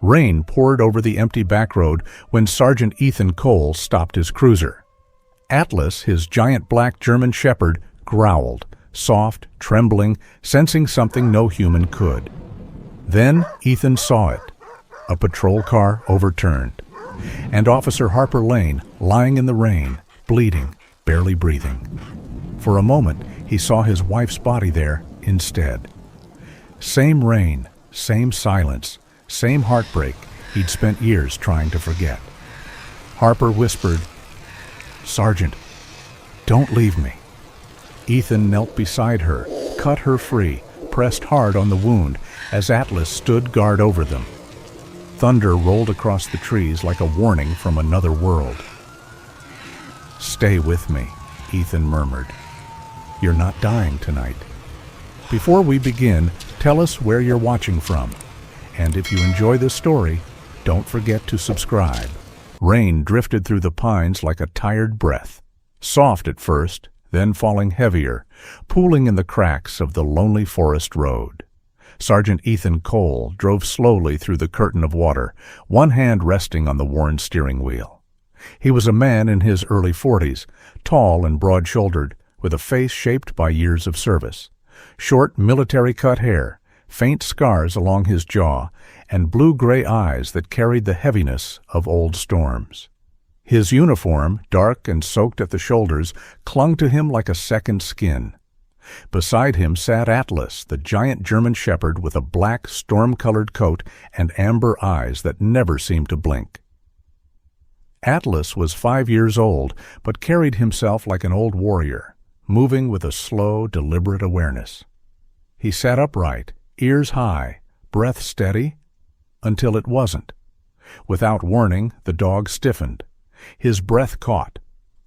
Rain poured over the empty back road when Sergeant Ethan Cole stopped his cruiser. Atlas, his giant black German shepherd, growled, soft, trembling, sensing something no human could. Then Ethan saw it, a patrol car overturned, and Officer Harper Lane lying in the rain, bleeding, barely breathing. For a moment, he saw his wife's body there instead. Same rain, same silence, same heartbreak he'd spent years trying to forget. Harper whispered, "Sergeant, don't leave me." Ethan knelt beside her, cut her free, pressed hard on the wound as Atlas stood guard over them. Thunder rolled across the trees like a warning from another world. "Stay with me," Ethan murmured. "You're not dying tonight." Before we begin, tell us where you're watching from. And if you enjoy this story, don't forget to subscribe. Rain drifted through the pines like a tired breath, soft at first, then falling heavier, pooling in the cracks of the lonely forest road. Sergeant Ethan Cole drove slowly through the curtain of water, one hand resting on the worn steering wheel. He was a man in his early 40s, tall and broad-shouldered, with a face shaped by years of service. Short, military-cut hair, faint scars along his jaw, and blue-gray eyes that carried the heaviness of old storms. His uniform, dark and soaked at the shoulders, clung to him like a second skin. Beside him sat Atlas, the giant German shepherd with a black, storm-colored coat and amber eyes that never seemed to blink. Atlas was 5 years old, but carried himself like an old warrior, moving with a slow, deliberate awareness. He sat upright, ears high, breath steady, until it wasn't. Without warning, the dog stiffened. His breath caught.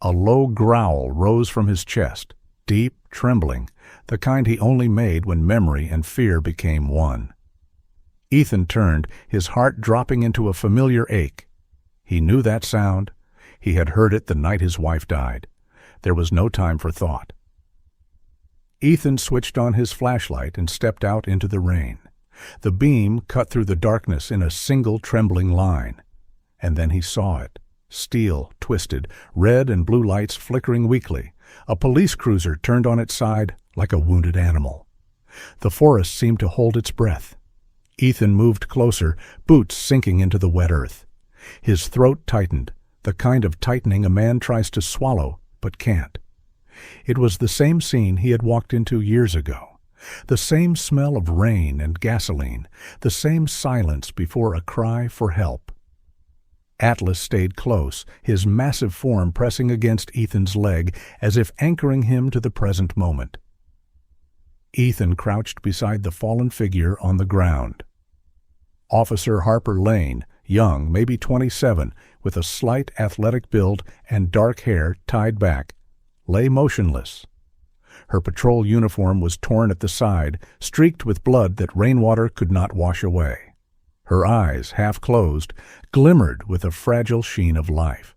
A low growl rose from his chest, deep, trembling, the kind he only made when memory and fear became one. Ethan turned, his heart dropping into a familiar ache. He knew that sound. He had heard it the night his wife died. There was no time for thought. Ethan switched on his flashlight and stepped out into the rain. The beam cut through the darkness in a single trembling line. And then he saw it. Steel, twisted, red and blue lights flickering weakly. A police cruiser turned on its side like a wounded animal. The forest seemed to hold its breath. Ethan moved closer, boots sinking into the wet earth. His throat tightened, the kind of tightening a man tries to swallow but can't. It was the same scene he had walked into years ago. The same smell of rain and gasoline, the same silence before a cry for help. Atlas stayed close, his massive form pressing against Ethan's leg as if anchoring him to the present moment. Ethan crouched beside the fallen figure on the ground. Officer Harper Lane, young, maybe 27, with a slight athletic build and dark hair tied back, lay motionless. Her patrol uniform was torn at the side, streaked with blood that rainwater could not wash away. Her eyes, half closed, glimmered with a fragile sheen of life.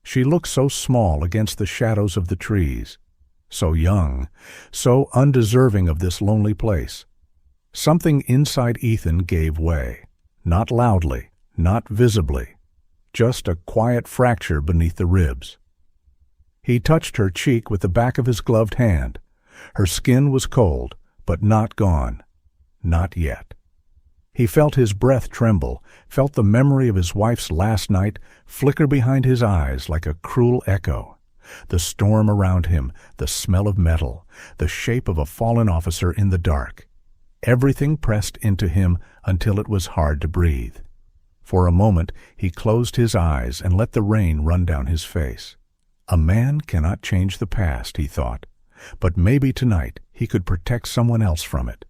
She looked so small against the shadows of the trees, so young, so undeserving of this lonely place. Something inside Ethan gave way, not loudly, not visibly, just a quiet fracture beneath the ribs. He touched her cheek with the back of his gloved hand. Her skin was cold, but not gone. Not yet. He felt his breath tremble, felt the memory of his wife's last night flicker behind his eyes like a cruel echo. The storm around him, the smell of metal, the shape of a fallen officer in the dark. Everything pressed into him until it was hard to breathe. For a moment he closed his eyes and let the rain run down his face. A man cannot change the past, he thought, but maybe tonight he could protect someone else from it.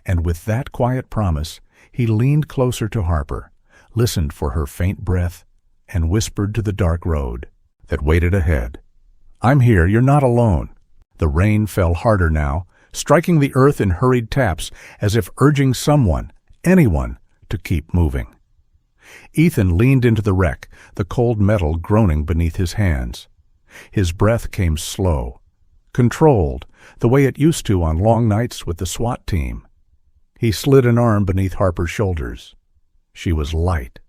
And with that quiet promise, he leaned closer to Harper, listened for her faint breath, and whispered to the dark road that waited ahead. "I'm here, you're not alone." The rain fell harder now, striking the earth in hurried taps, as if urging someone, anyone, to keep moving. Ethan leaned into the wreck, the cold metal groaning beneath his hands. His breath came slow, controlled, the way it used to on long nights with the SWAT team. He slid an arm beneath Harper's shoulders. She was light,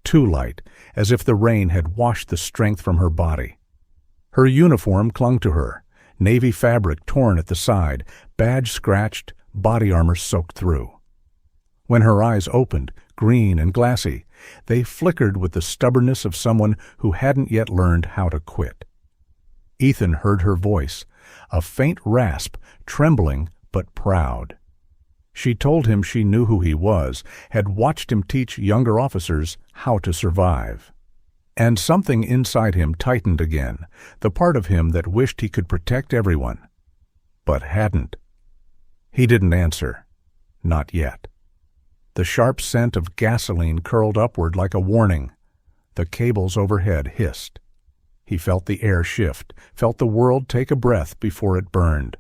too light, as if the rain had washed the strength from her body. Her uniform clung to her, navy fabric torn at the side, badge scratched, body armor soaked through. When her eyes opened, green and glassy, they flickered with the stubbornness of someone who hadn't yet learned how to quit. Ethan heard her voice, a faint rasp, trembling but proud. She told him she knew who he was, had watched him teach younger officers how to survive. And something inside him tightened again, the part of him that wished he could protect everyone, but hadn't. He didn't answer. Not yet. The sharp scent of gasoline curled upward like a warning. The cables overhead hissed. He felt the air shift, felt the world take a breath before it burned.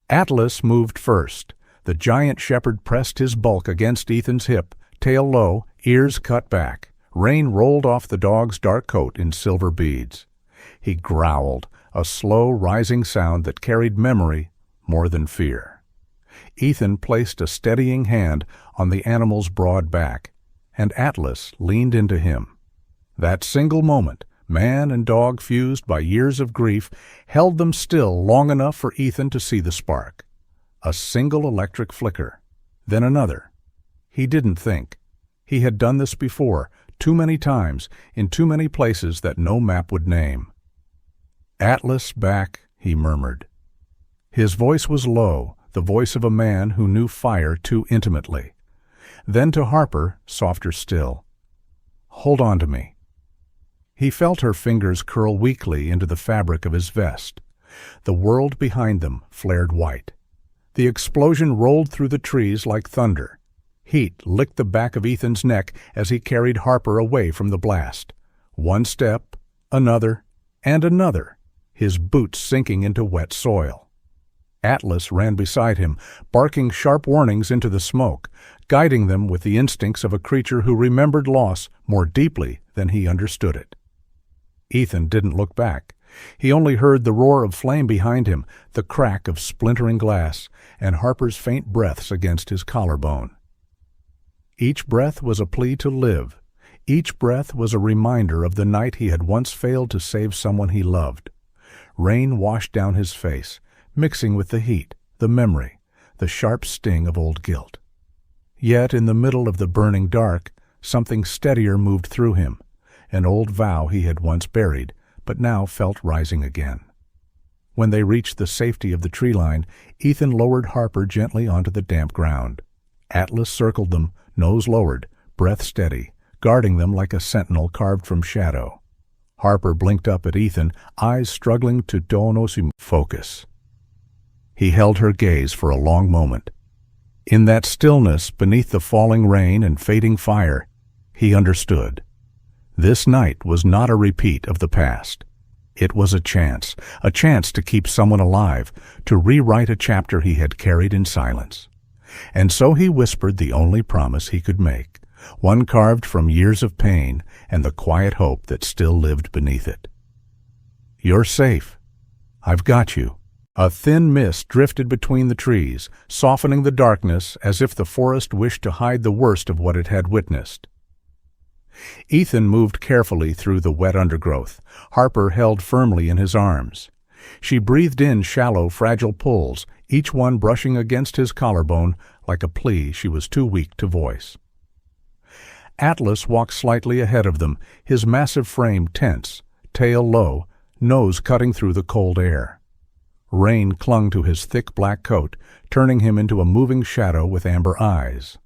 Atlas moved first. The giant shepherd pressed his bulk against Ethan's hip, tail low, ears cut back. Rain rolled off the dog's dark coat in silver beads. He growled, a slow, rising sound that carried memory more than fear. Ethan placed a steadying hand on the animal's broad back, and Atlas leaned into him. That single moment, man and dog fused by years of grief, held them still long enough for Ethan to see the spark. A single electric flicker, then another. He didn't think. He had done this before, too many times, in too many places that no map would name. "Atlas back," he murmured. His voice was low, the voice of a man who knew fire too intimately. Then to Harper, softer still. "Hold on to me." He felt her fingers curl weakly into the fabric of his vest. The world behind them flared white. The explosion rolled through the trees like thunder. Heat licked the back of Ethan's neck as he carried Harper away from the blast. One step, another, and another, his boots sinking into wet soil. Atlas ran beside him, barking sharp warnings into the smoke, guiding them with the instincts of a creature who remembered loss more deeply than he understood it. Ethan didn't look back. He only heard the roar of flame behind him, the crack of splintering glass, and Harper's faint breaths against his collarbone. Each breath was a plea to live. Each breath was a reminder of the night he had once failed to save someone he loved. Rain washed down his face, mixing with the heat, the memory, the sharp sting of old guilt. Yet in the middle of the burning dark, something steadier moved through him, an old vow he had once buried, but now felt rising again. When they reached the safety of the tree line, Ethan lowered Harper gently onto the damp ground. Atlas circled them, nose lowered, breath steady, guarding them like a sentinel carved from shadow. Harper blinked up at Ethan, eyes struggling to focus. He held her gaze for a long moment. In that stillness, beneath the falling rain and fading fire, he understood. This night was not a repeat of the past. It was a chance to keep someone alive, to rewrite a chapter he had carried in silence. And so he whispered the only promise he could make, one carved from years of pain and the quiet hope that still lived beneath it. "You're safe. I've got you." A thin mist drifted between the trees, softening the darkness as if the forest wished to hide the worst of what it had witnessed. Ethan moved carefully through the wet undergrowth. Harper held firmly in his arms. She breathed in shallow, fragile pulls, each one brushing against his collarbone like a plea she was too weak to voice. Atlas walked slightly ahead of them, his massive frame tense, tail low, nose cutting through the cold air. Rain clung to his thick black coat, turning him into a moving shadow with amber eyes.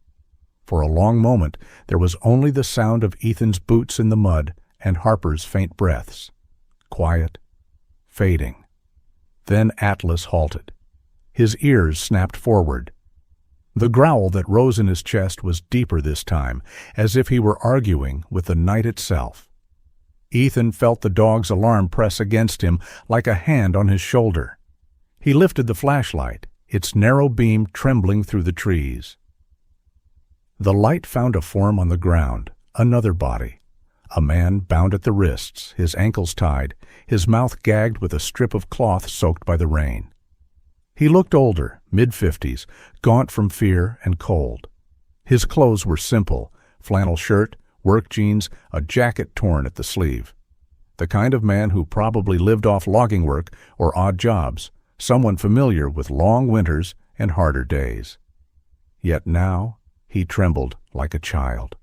For a long moment there was only the sound of Ethan's boots in the mud and Harper's faint breaths. Quiet, fading. Then Atlas halted. His ears snapped forward. The growl that rose in his chest was deeper this time, as if he were arguing with the night itself. Ethan felt the dog's alarm press against him like a hand on his shoulder. He lifted the flashlight, its narrow beam trembling through the trees. The light found a form on the ground, another body. A man bound at the wrists, his ankles tied, his mouth gagged with a strip of cloth soaked by the rain. He looked older, mid-50s, gaunt from fear and cold. His clothes were simple, flannel shirt, work jeans, a jacket torn at the sleeve. The kind of man who probably lived off logging work or odd jobs, someone familiar with long winters and harder days. Yet now he trembled like a child.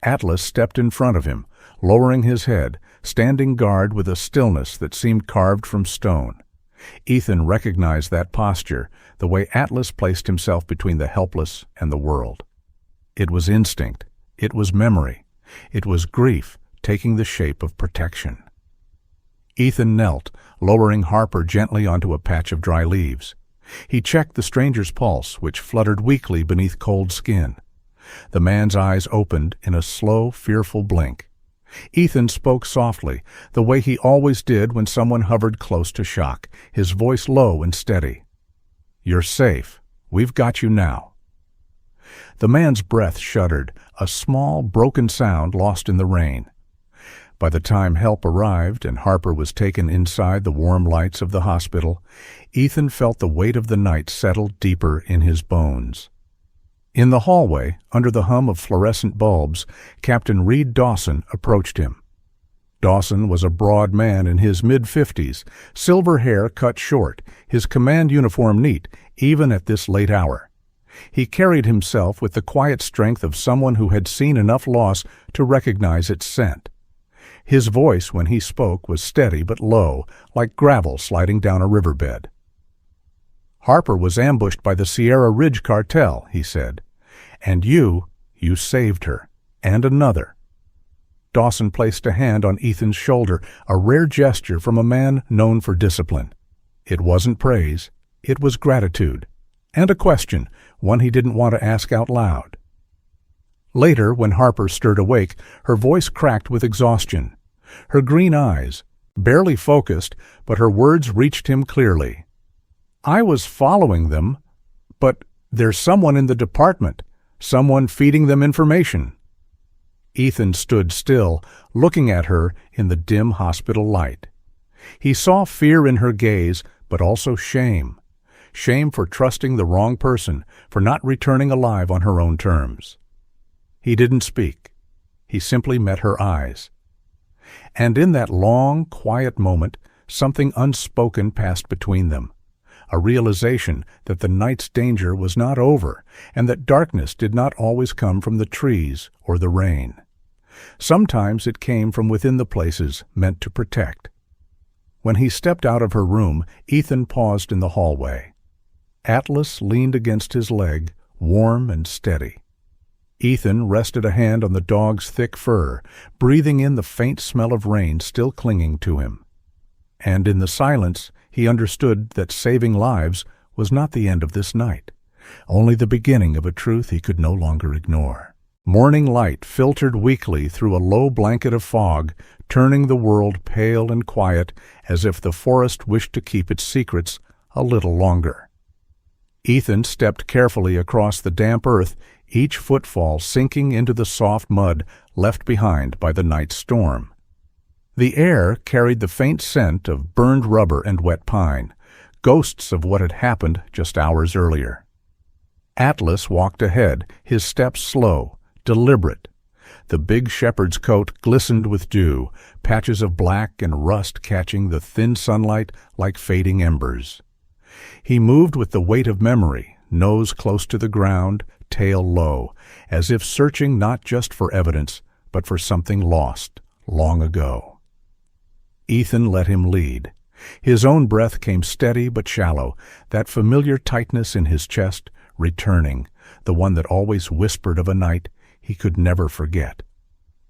Atlas stepped in front of him, lowering his head, standing guard with a stillness that seemed carved from stone. Ethan recognized that posture, the way Atlas placed himself between the helpless and the world. It was instinct. It was memory. It was grief taking the shape of protection. Ethan knelt, lowering Harper gently onto a patch of dry leaves. He checked the stranger's pulse, which fluttered weakly beneath cold skin. The man's eyes opened in a slow, fearful blink. Ethan spoke softly, the way he always did when someone hovered close to shock, his voice low and steady. "You're safe. We've got you now." The man's breath shuddered, a small, broken sound lost in the rain. By the time help arrived and Harper was taken inside the warm lights of the hospital, Ethan felt the weight of the night settle deeper in his bones. In the hallway, under the hum of fluorescent bulbs, Captain Reed Dawson approached him. Dawson was a broad man in his mid-50s, silver hair cut short, his command uniform neat, even at this late hour. He carried himself with the quiet strength of someone who had seen enough loss to recognize its scent. His voice, when he spoke, was steady but low, like gravel sliding down a riverbed. "Harper was ambushed by the Sierra Ridge cartel," he said. "And you saved her. And another." Dawson placed a hand on Ethan's shoulder, a rare gesture from a man known for discipline. It wasn't praise. It was gratitude. And a question, one he didn't want to ask out loud. Later, when Harper stirred awake, her voice cracked with exhaustion. Her green eyes, barely focused, but her words reached him clearly. "I was following them, but there's someone in the department, someone feeding them information." Ethan stood still, looking at her in the dim hospital light. He saw fear in her gaze, but also shame. Shame for trusting the wrong person, for not returning alive on her own terms. He didn't speak. He simply met her eyes. And in that long, quiet moment, something unspoken passed between them. A realization that the night's danger was not over, and that darkness did not always come from the trees or the rain. Sometimes it came from within the places meant to protect. When he stepped out of her room, Ethan paused in the hallway. Atlas leaned against his leg, warm and steady. Ethan rested a hand on the dog's thick fur, breathing in the faint smell of rain still clinging to him. And in the silence, he understood that saving lives was not the end of this night, only the beginning of a truth he could no longer ignore. Morning light filtered weakly through a low blanket of fog, turning the world pale and quiet as if the forest wished to keep its secrets a little longer. Ethan stepped carefully across the damp earth, each footfall sinking into the soft mud left behind by the night's storm. The air carried the faint scent of burned rubber and wet pine, ghosts of what had happened just hours earlier. Atlas walked ahead, his steps slow, deliberate. The big shepherd's coat glistened with dew, patches of black and rust catching the thin sunlight like fading embers. He moved with the weight of memory, nose close to the ground, tail low, as if searching not just for evidence, but for something lost long ago. Ethan let him lead. His own breath came steady but shallow, that familiar tightness in his chest returning, the one that always whispered of a night he could never forget,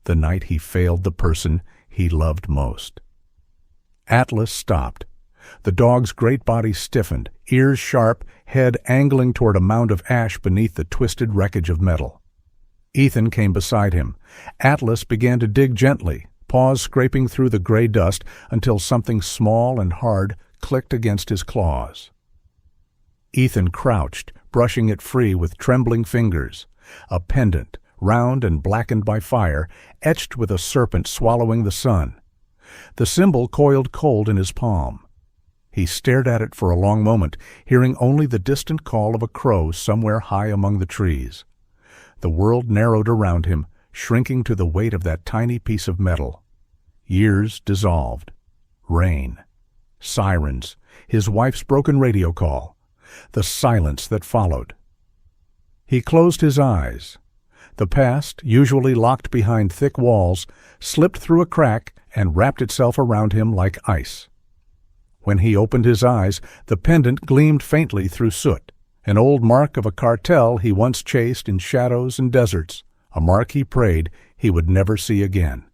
the night he failed the person he loved most. Atlas stopped. The dog's great body stiffened, ears sharp, head angling toward a mound of ash beneath the twisted wreckage of metal. Ethan came beside him. Atlas began to dig gently, paws scraping through the gray dust until something small and hard clicked against his claws. Ethan crouched, brushing it free with trembling fingers. A pendant, round and blackened by fire, etched with a serpent swallowing the sun. The symbol coiled cold in his palm. He stared at it for a long moment, hearing only the distant call of a crow somewhere high among the trees. The world narrowed around him, shrinking to the weight of that tiny piece of metal. Years dissolved. Rain. Sirens. His wife's broken radio call. The silence that followed. He closed his eyes. The past, usually locked behind thick walls, slipped through a crack and wrapped itself around him like ice. When he opened his eyes, the pendant gleamed faintly through soot, an old mark of a cartel he once chased in shadows and deserts, a mark he prayed he would never see again.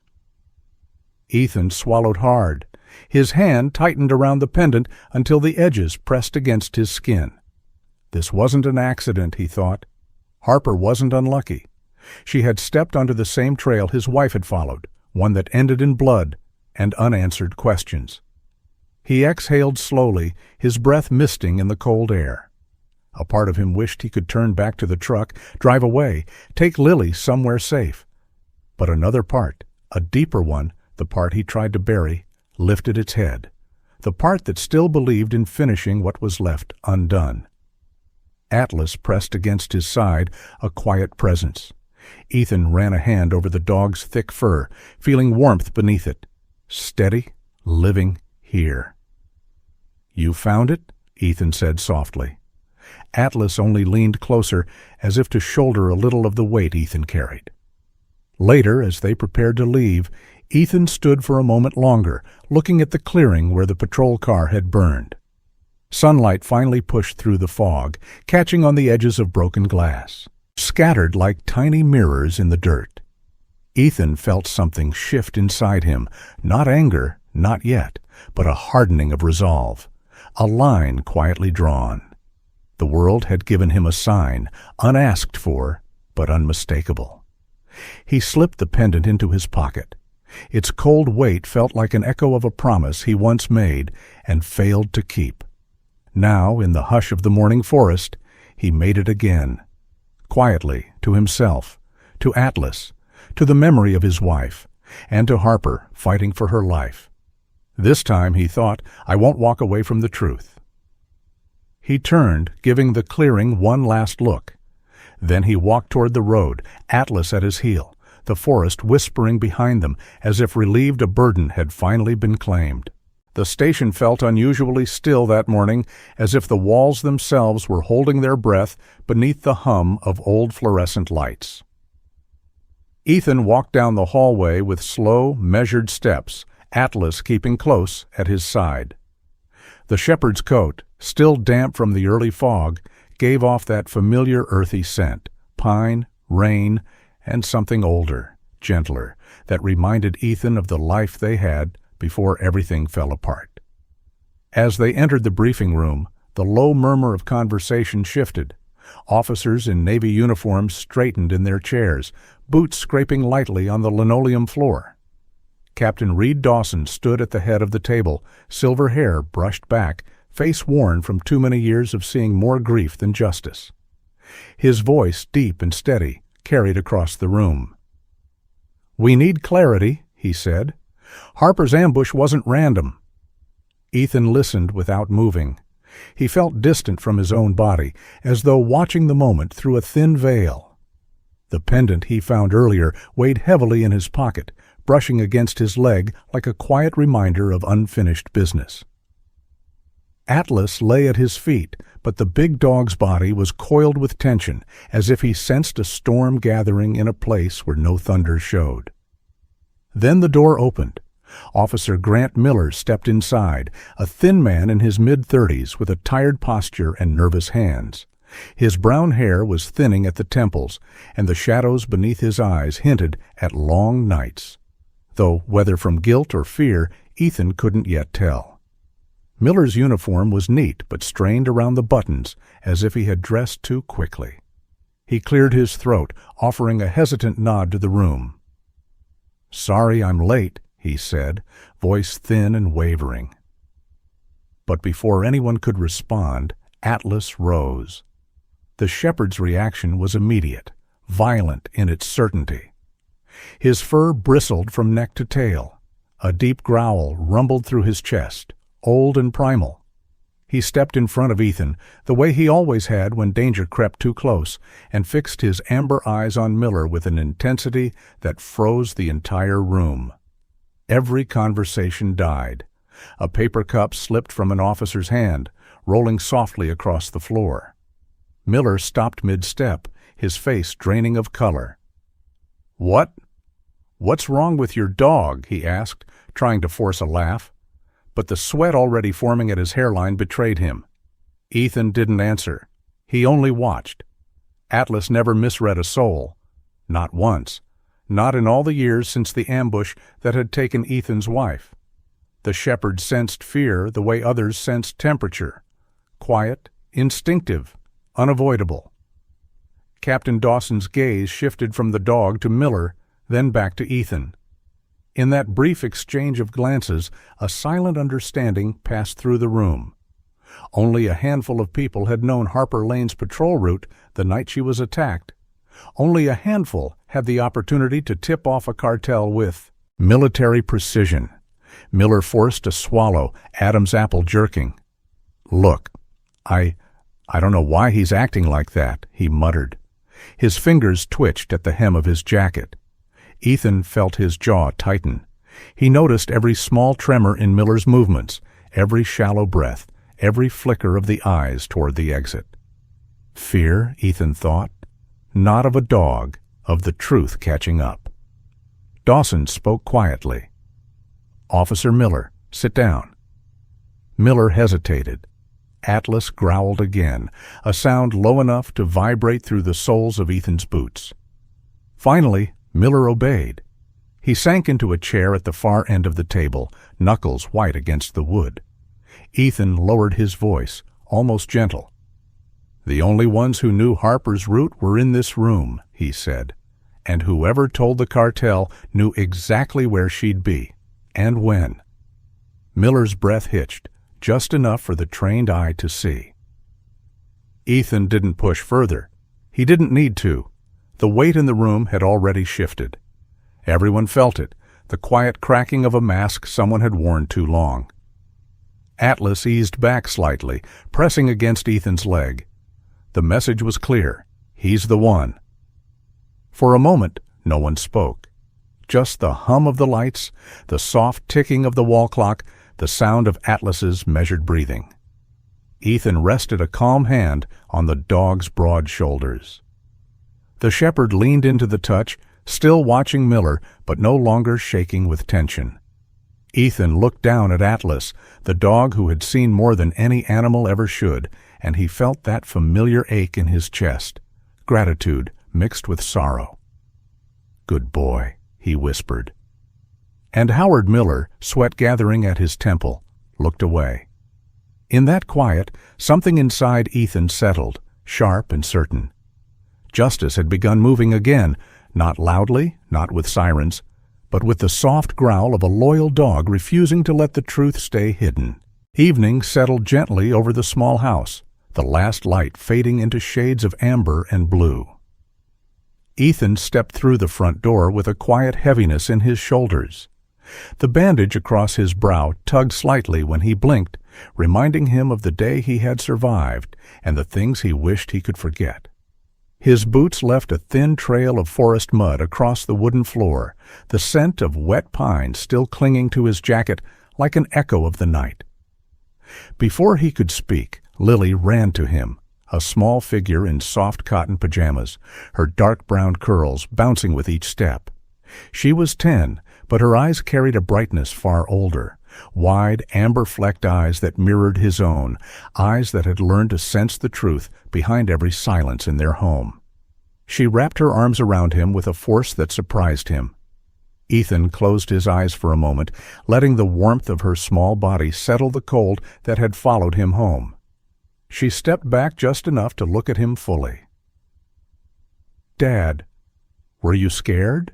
Ethan swallowed hard. His hand tightened around the pendant until the edges pressed against his skin. This wasn't an accident, he thought. Harper wasn't unlucky. She had stepped onto the same trail his wife had followed, one that ended in blood and unanswered questions. He exhaled slowly, his breath misting in the cold air. A part of him wished he could turn back to the truck, drive away, take Lily somewhere safe. But another part, a deeper one, the part he tried to bury, lifted its head, the part that still believed in finishing what was left undone. Atlas pressed against his side, a quiet presence. Ethan ran a hand over the dog's thick fur, feeling warmth beneath it. Steady, living here. "You found it?" Ethan said softly. Atlas only leaned closer, as if to shoulder a little of the weight Ethan carried. Later, as they prepared to leave, Ethan stood for a moment longer, looking at the clearing where the patrol car had burned. Sunlight finally pushed through the fog, catching on the edges of broken glass, scattered like tiny mirrors in the dirt. Ethan felt something shift inside him, not anger, not yet, but a hardening of resolve, a line quietly drawn. The world had given him a sign, unasked for, but unmistakable. He slipped the pendant into his pocket. Its cold weight felt like an echo of a promise he once made and failed to keep. Now, in the hush of the morning forest, he made it again. Quietly, to himself, to Atlas, to the memory of his wife, and to Harper, fighting for her life. This time, he thought, I won't walk away from the truth. He turned, giving the clearing one last look. Then he walked toward the road, Atlas at his heel, the forest whispering behind them, as if relieved a burden had finally been claimed. The station felt unusually still that morning, as if the walls themselves were holding their breath beneath the hum of old fluorescent lights. Ethan walked down the hallway with slow, measured steps, Atlas keeping close at his side. The shepherd's coat, still damp from the early fog, gave off that familiar earthy scent, pine, rain, and something older, gentler, that reminded Ethan of the life they had before everything fell apart. As they entered the briefing room, the low murmur of conversation shifted. Officers in Navy uniforms straightened in their chairs, boots scraping lightly on the linoleum floor. Captain Reed Dawson stood at the head of the table, silver hair brushed back, face worn from too many years of seeing more grief than justice. His voice, deep and steady, carried across the room. "We need clarity," he said. "Harper's ambush wasn't random." Ethan listened without moving. He felt distant from his own body, as though watching the moment through a thin veil. The pendant he found earlier weighed heavily in his pocket, brushing against his leg like a quiet reminder of unfinished business. Atlas lay at his feet, but the big dog's body was coiled with tension, as if he sensed a storm gathering in a place where no thunder showed. Then the door opened. Officer Grant Miller stepped inside, a thin man in his mid-30s with a tired posture and nervous hands. His brown hair was thinning at the temples, and the shadows beneath his eyes hinted at long nights, though whether from guilt or fear, Ethan couldn't yet tell. Miller's uniform was neat but strained around the buttons, as if he had dressed too quickly. He cleared his throat, offering a hesitant nod to the room. "Sorry I'm late," he said, voice thin and wavering. But before anyone could respond, Atlas rose. The shepherd's reaction was immediate, violent in its certainty. His fur bristled from neck to tail. A deep growl rumbled through his chest, old and primal. He stepped in front of Ethan, the way he always had when danger crept too close, and fixed his amber eyes on Miller with an intensity that froze the entire room. Every conversation died. A paper cup slipped from an officer's hand, rolling softly across the floor. Miller stopped mid-step, his face draining of color. "What's wrong with your dog?" he asked, trying to force a laugh. But the sweat already forming at his hairline betrayed him. Ethan didn't answer. He only watched. Atlas never misread a soul. Not once. Not in all the years since the ambush that had taken Ethan's wife. The shepherd sensed fear the way others sensed temperature. Quiet, instinctive, unavoidable. Captain Dawson's gaze shifted from the dog to Miller, then back to Ethan. In that brief exchange of glances, a silent understanding passed through the room. Only a handful of people had known Harper Lane's patrol route the night she was attacked. Only a handful had the opportunity to tip off a cartel with military precision. Miller forced to swallow, Adam's apple jerking. "Look, I don't know why he's acting like that," he muttered. His fingers twitched at the hem of his jacket. Ethan felt his jaw tighten. He noticed every small tremor in Miller's movements, every shallow breath, every flicker of the eyes toward the exit. Fear, Ethan thought, not of a dog, of the truth catching up. Dawson spoke quietly. "Officer Miller, sit down." Miller hesitated. Atlas growled again, a sound low enough to vibrate through the soles of Ethan's boots. Finally, Miller obeyed. He sank into a chair at the far end of the table, knuckles white against the wood. Ethan lowered his voice, almost gentle. "The only ones who knew Harper's route were in this room," he said, "and whoever told the cartel knew exactly where she'd be, and when." Miller's breath hitched, just enough for the trained eye to see. Ethan didn't push further. He didn't need to. The weight in the room had already shifted. Everyone felt it, the quiet cracking of a mask someone had worn too long. Atlas eased back slightly, pressing against Ethan's leg. The message was clear. He's the one. For a moment, no one spoke. Just the hum of the lights, the soft ticking of the wall clock, the sound of Atlas's measured breathing. Ethan rested a calm hand on the dog's broad shoulders. The shepherd leaned into the touch, still watching Miller, but no longer shaking with tension. Ethan looked down at Atlas, the dog who had seen more than any animal ever should, and he felt that familiar ache in his chest, gratitude mixed with sorrow. "Good boy," he whispered. And Howard Miller, sweat gathering at his temple, looked away. In that quiet, something inside Ethan settled, sharp and certain. Justice had begun moving again, not loudly, not with sirens, but with the soft growl of a loyal dog refusing to let the truth stay hidden. Evening settled gently over the small house, the last light fading into shades of amber and blue. Ethan stepped through the front door with a quiet heaviness in his shoulders. The bandage across his brow tugged slightly when he blinked, reminding him of the day he had survived and the things he wished he could forget. His boots left a thin trail of forest mud across the wooden floor, the scent of wet pine still clinging to his jacket like an echo of the night. Before he could speak, Lily ran to him, a small figure in soft cotton pajamas, her dark brown curls bouncing with each step. She was 10, but her eyes carried a brightness far older, wide, amber-flecked eyes that mirrored his own, eyes that had learned to sense the truth behind every silence in their home. She wrapped her arms around him with a force that surprised him. Ethan closed his eyes for a moment, letting the warmth of her small body settle the cold that had followed him home. She stepped back just enough to look at him fully. "Dad, were you scared?"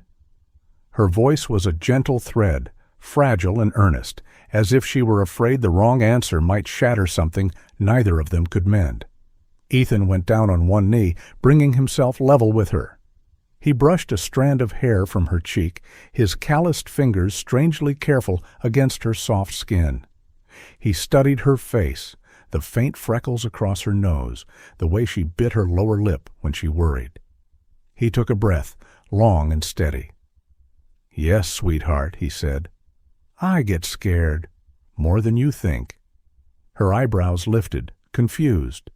Her voice was a gentle thread, fragile and earnest, as if she were afraid the wrong answer might shatter something neither of them could mend. Ethan went down on one knee, bringing himself level with her. He brushed a strand of hair from her cheek, his calloused fingers strangely careful against her soft skin. He studied her face, the faint freckles across her nose, the way she bit her lower lip when she worried. He took a breath, long and steady. "Yes, sweetheart," he said. "I get scared. More than you think." Her eyebrows lifted, confused.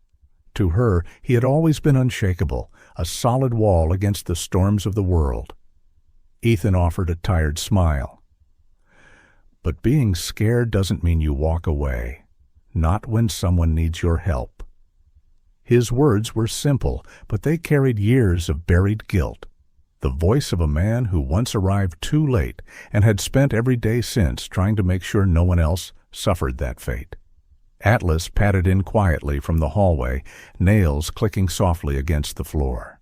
To her, he had always been unshakable, a solid wall against the storms of the world. Ethan offered a tired smile. "But being scared doesn't mean you walk away. Not when someone needs your help." His words were simple, but they carried years of buried guilt. The voice of a man who once arrived too late and had spent every day since trying to make sure no one else suffered that fate. Atlas padded in quietly from the hallway, nails clicking softly against the floor.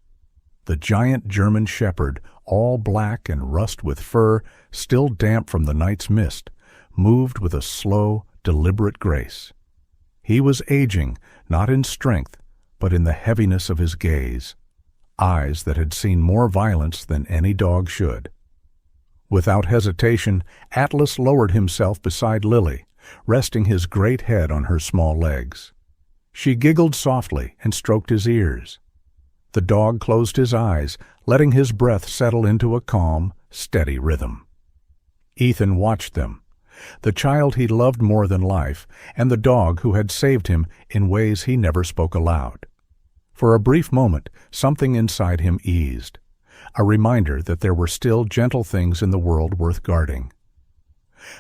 The giant German shepherd, all black and rust with fur, still damp from the night's mist, moved with a slow, deliberate grace. He was aging, not in strength, but in the heaviness of his gaze, eyes that had seen more violence than any dog should. Without hesitation, Atlas lowered himself beside Lily, resting his great head on her small legs. She giggled softly and stroked his ears. The dog closed his eyes, letting his breath settle into a calm, steady rhythm. Ethan watched them, the child he loved more than life, and the dog who had saved him in ways he never spoke aloud. For a brief moment, something inside him eased, a reminder that there were still gentle things in the world worth guarding.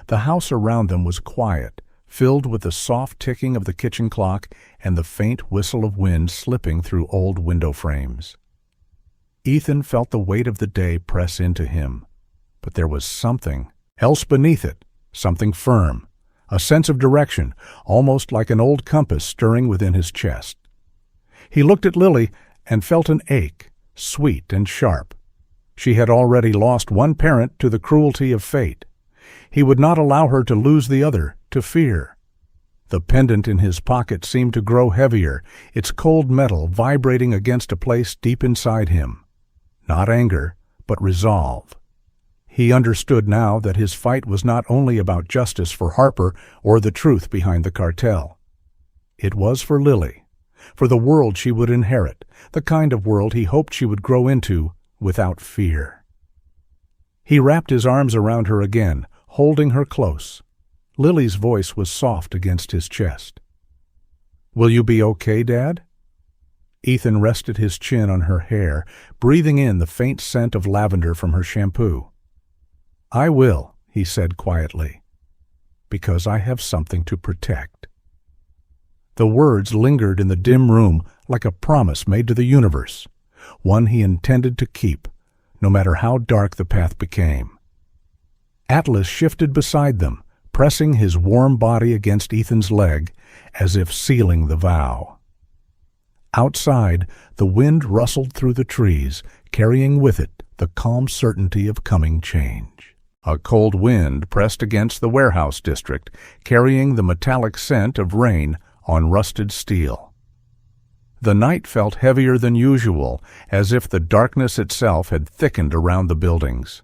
The house around them was quiet, filled with the soft ticking of the kitchen clock and the faint whistle of wind slipping through old window frames. Ethan felt the weight of the day press into him, but there was something else beneath it, something firm, a sense of direction, almost like an old compass stirring within his chest. He looked at Lily and felt an ache, sweet and sharp. She had already lost one parent to the cruelty of fate. He would not allow her to lose the other, to fear. The pendant in his pocket seemed to grow heavier, its cold metal vibrating against a place deep inside him. Not anger, but resolve. He understood now that his fight was not only about justice for Harper or the truth behind the cartel. It was for Lily, for the world she would inherit, the kind of world he hoped she would grow into without fear. He wrapped his arms around her again, holding her close. Lily's voice was soft against his chest. "Will you be okay, Dad?" Ethan rested his chin on her hair, breathing in the faint scent of lavender from her shampoo. "I will," he said quietly, "because I have something to protect." The words lingered in the dim room like a promise made to the universe, one he intended to keep, no matter how dark the path became. Atlas shifted beside them, pressing his warm body against Ethan's leg, as if sealing the vow. Outside, the wind rustled through the trees, carrying with it the calm certainty of coming change. A cold wind pressed against the warehouse district, carrying the metallic scent of rain on rusted steel. The night felt heavier than usual, as if the darkness itself had thickened around the buildings.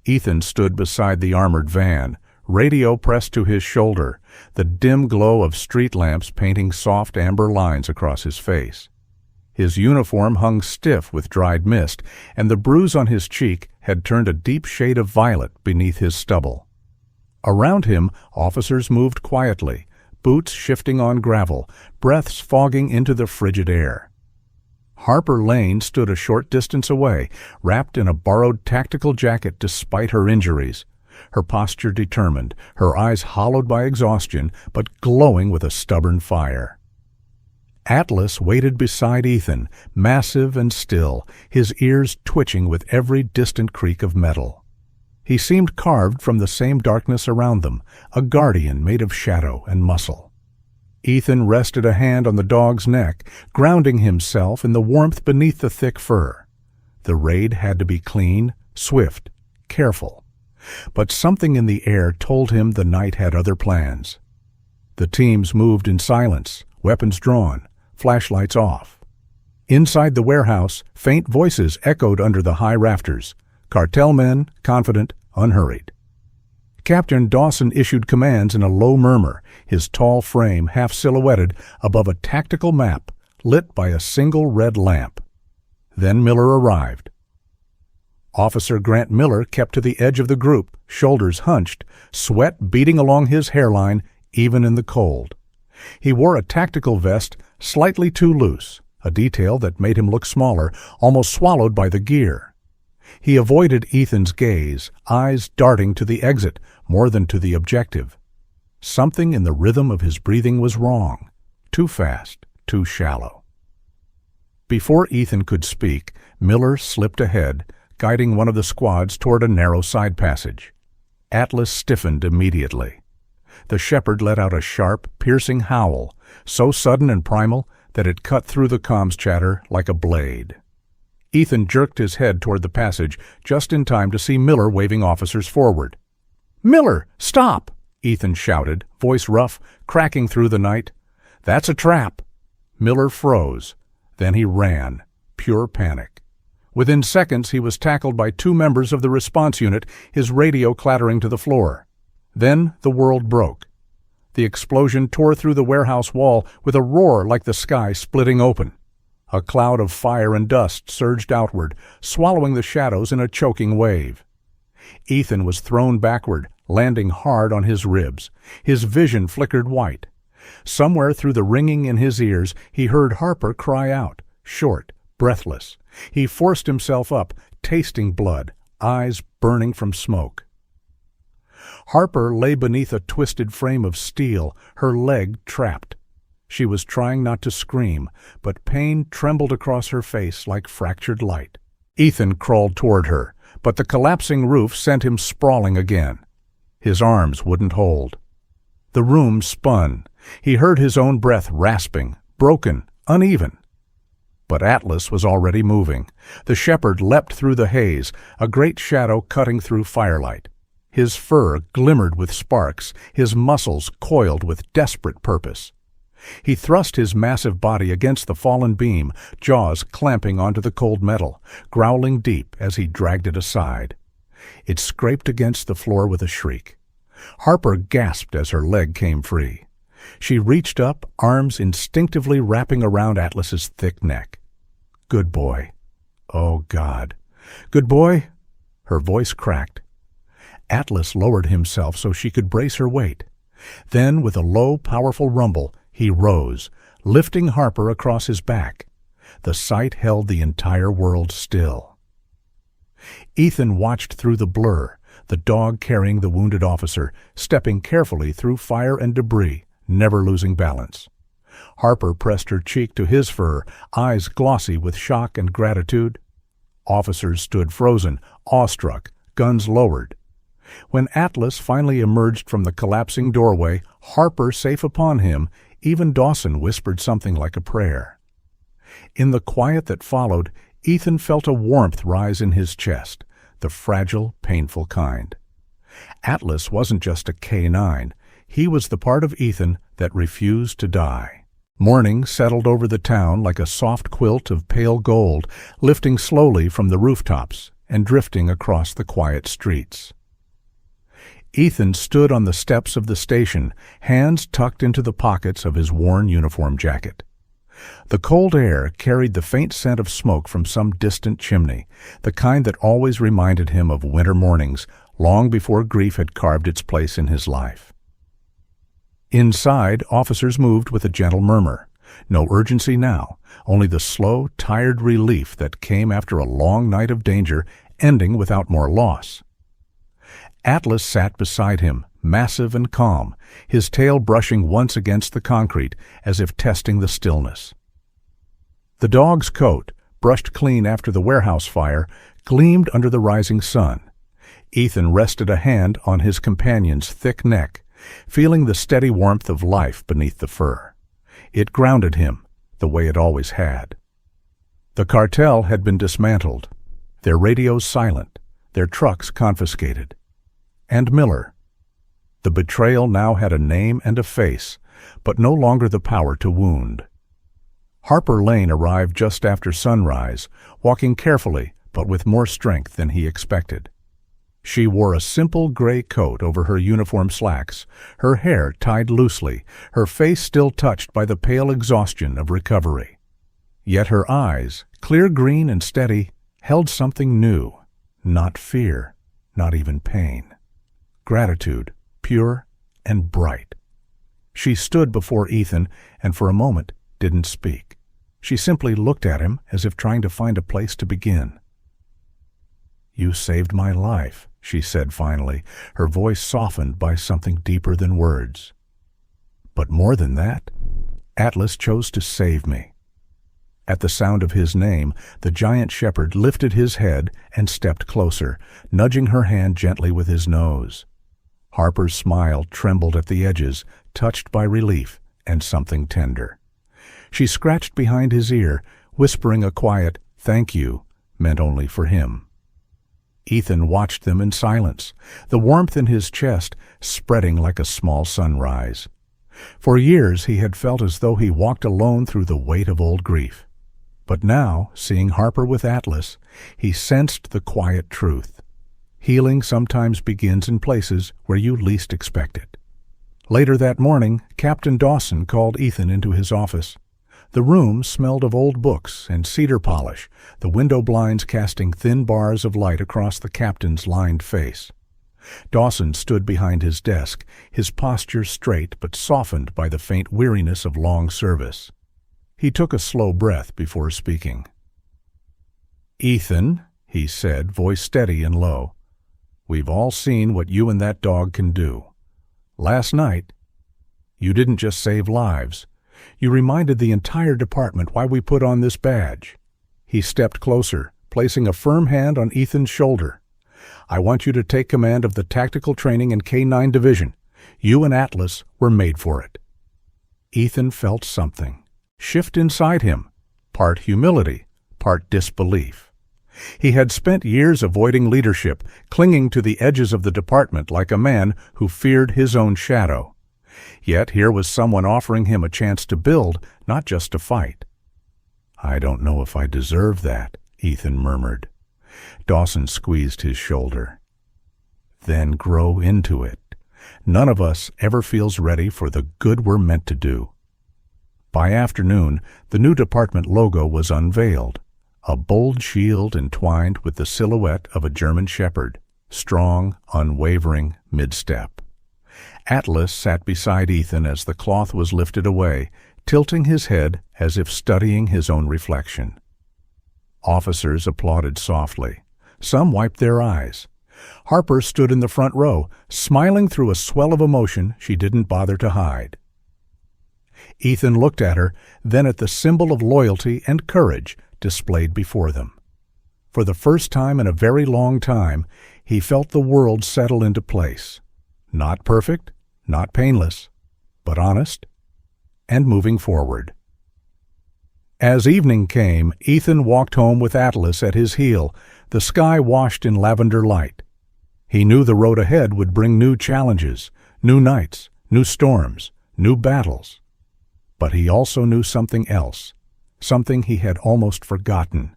Ethan stood beside the armored van, radio pressed to his shoulder, the dim glow of street lamps painting soft amber lines across his face. His uniform hung stiff with dried mist, and the bruise on his cheek had turned a deep shade of violet beneath his stubble. Around him, officers moved quietly, boots shifting on gravel, breaths fogging into the frigid air. Harper Lane stood a short distance away, wrapped in a borrowed tactical jacket despite her injuries, her posture determined, her eyes hollowed by exhaustion, but glowing with a stubborn fire. Atlas waited beside Ethan, massive and still, his ears twitching with every distant creak of metal. He seemed carved from the same darkness around them, a guardian made of shadow and muscle. Ethan rested a hand on the dog's neck, grounding himself in the warmth beneath the thick fur. The raid had to be clean, swift, careful. But something in the air told him the night had other plans. The teams moved in silence, weapons drawn, flashlights off. Inside the warehouse, faint voices echoed under the high rafters, cartel men, confident, unhurried. Captain Dawson issued commands in a low murmur, his tall frame half silhouetted above a tactical map lit by a single red lamp. Then Miller arrived. Officer Grant Miller kept to the edge of the group, shoulders hunched, sweat beading along his hairline even in the cold. He wore a tactical vest slightly too loose, a detail that made him look smaller, almost swallowed by the gear. He avoided Ethan's gaze, eyes darting to the exit more than to the objective. Something in the rhythm of his breathing was wrong, too fast, too shallow. Before Ethan could speak, Miller slipped ahead, guiding one of the squads toward a narrow side passage. Atlas stiffened immediately. The shepherd let out a sharp, piercing howl, so sudden and primal that it cut through the comms chatter like a blade. Ethan jerked his head toward the passage just in time to see Miller waving officers forward. "Miller, stop!" Ethan shouted, voice rough, cracking through the night. "That's a trap!" Miller froze. Then he ran, pure panic. Within seconds he was tackled by two members of the response unit, his radio clattering to the floor. Then the world broke. The explosion tore through the warehouse wall with a roar like the sky splitting open. A cloud of fire and dust surged outward, swallowing the shadows in a choking wave. Ethan was thrown backward, landing hard on his ribs. His vision flickered white. Somewhere through the ringing in his ears, he heard Harper cry out, short, breathless. He forced himself up, tasting blood, eyes burning from smoke. Harper lay beneath a twisted frame of steel, her leg trapped. She was trying not to scream, but pain trembled across her face like fractured light. Ethan crawled toward her, but the collapsing roof sent him sprawling again. His arms wouldn't hold. The room spun. He heard his own breath rasping, broken, uneven. But Atlas was already moving. The shepherd leapt through the haze, a great shadow cutting through firelight. His fur glimmered with sparks, his muscles coiled with desperate purpose. He thrust his massive body against the fallen beam, jaws clamping onto the cold metal, growling deep as he dragged it aside. It scraped against the floor with a shriek. Harper gasped as her leg came free. She reached up, arms instinctively wrapping around Atlas's thick neck. "Good boy." "Oh, God." "Good boy?" Her voice cracked. Atlas lowered himself so she could brace her weight. Then, with a low, powerful rumble, he rose, lifting Harper across his back. The sight held the entire world still. Ethan watched through the blur, the dog carrying the wounded officer, stepping carefully through fire and debris, never losing balance. Harper pressed her cheek to his fur, eyes glossy with shock and gratitude. Officers stood frozen, awestruck, guns lowered. When Atlas finally emerged from the collapsing doorway, Harper safe upon him, even Dawson whispered something like a prayer. In the quiet that followed, Ethan felt a warmth rise in his chest, the fragile, painful kind. Atlas wasn't just a K-9. He was the part of Ethan that refused to die. Morning settled over the town like a soft quilt of pale gold, lifting slowly from the rooftops and drifting across the quiet streets. Ethan stood on the steps of the station, hands tucked into the pockets of his worn uniform jacket. The cold air carried the faint scent of smoke from some distant chimney, the kind that always reminded him of winter mornings, long before grief had carved its place in his life. Inside, officers moved with a gentle murmur. No urgency now, only the slow, tired relief that came after a long night of danger, ending without more loss. Atlas sat beside him, massive and calm, his tail brushing once against the concrete, as if testing the stillness. The dog's coat, brushed clean after the warehouse fire, gleamed under the rising sun. Ethan rested a hand on his companion's thick neck, feeling the steady warmth of life beneath the fur. It grounded him, the way it always had. The cartel had been dismantled, their radios silent, their trucks confiscated. And Miller. The betrayal now had a name and a face, but no longer the power to wound. Harper Lane arrived just after sunrise, walking carefully but with more strength than he expected. She wore a simple gray coat over her uniform slacks, her hair tied loosely, her face still touched by the pale exhaustion of recovery. Yet her eyes, clear green and steady, held something new, not fear, not even pain. Gratitude, pure and bright. She stood before Ethan and for a moment didn't speak. She simply looked at him as if trying to find a place to begin. "You saved my life," she said finally, her voice softened by something deeper than words. "But more than that, Atlas chose to save me." At the sound of his name, the giant shepherd lifted his head and stepped closer, nudging her hand gently with his nose. Harper's smile trembled at the edges, touched by relief and something tender. She scratched behind his ear, whispering a quiet "thank you" meant only for him. Ethan watched them in silence, the warmth in his chest spreading like a small sunrise. For years he had felt as though he walked alone through the weight of old grief. But now, seeing Harper with Atlas, he sensed the quiet truth. Healing sometimes begins in places where you least expect it. Later that morning, Captain Dawson called Ethan into his office. The room smelled of old books and cedar polish, the window blinds casting thin bars of light across the captain's lined face. Dawson stood behind his desk, his posture straight but softened by the faint weariness of long service. He took a slow breath before speaking. "Ethan," he said, voice steady and low, "we've all seen what you and that dog can do. Last night, you didn't just save lives. You reminded the entire department why we put on this badge." He stepped closer, placing a firm hand on Ethan's shoulder. "I want you to take command of the tactical training in K-9 Division. You and Atlas were made for it." Ethan felt something shift inside him, part humility, part disbelief. He had spent years avoiding leadership, clinging to the edges of the department like a man who feared his own shadow. Yet here was someone offering him a chance to build, not just to fight. "I don't know if I deserve that," Ethan murmured. Dawson squeezed his shoulder. "Then grow into it. None of us ever feels ready for the good we're meant to do." By afternoon, the new department logo was unveiled, a bold shield entwined with the silhouette of a German shepherd, strong, unwavering, mid-step. Atlas sat beside Ethan as the cloth was lifted away, tilting his head as if studying his own reflection. Officers applauded softly. Some wiped their eyes. Harper stood in the front row, smiling through a swell of emotion she didn't bother to hide. Ethan looked at her, then at the symbol of loyalty and courage displayed before them. For the first time in a very long time, he felt the world settle into place. Not perfect, not painless, but honest and moving forward. As evening came, Ethan walked home with Atlas at his heel, the sky washed in lavender light. He knew the road ahead would bring new challenges, new nights, new storms, new battles. But he also knew something else, something he had almost forgotten,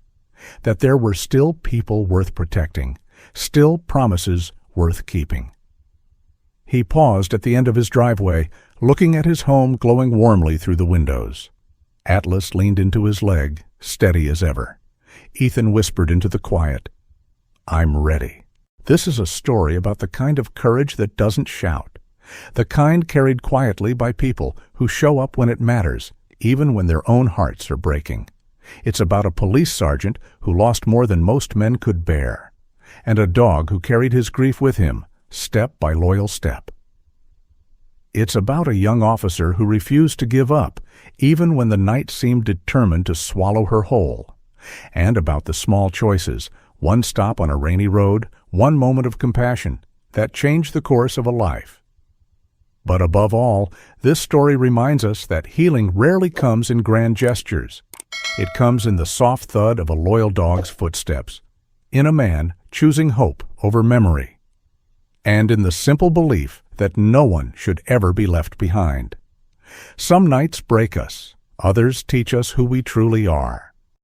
that there were still people worth protecting, still promises worth keeping. He paused at the end of his driveway, looking at his home glowing warmly through the windows. Atlas leaned into his leg, steady as ever. Ethan whispered into the quiet, "I'm ready." This is a story about the kind of courage that doesn't shout, the kind carried quietly by people who show up when it matters, even when their own hearts are breaking. It's about a police sergeant who lost more than most men could bear, and a dog who carried his grief with him, step by loyal step. It's about a young officer who refused to give up, even when the night seemed determined to swallow her whole, and about the small choices, one stop on a rainy road, one moment of compassion, that changed the course of a life. But above all, this story reminds us that healing rarely comes in grand gestures. It comes in the soft thud of a loyal dog's footsteps, in a man choosing hope over memory, and in the simple belief that no one should ever be left behind. Some nights break us, others teach us who we truly are.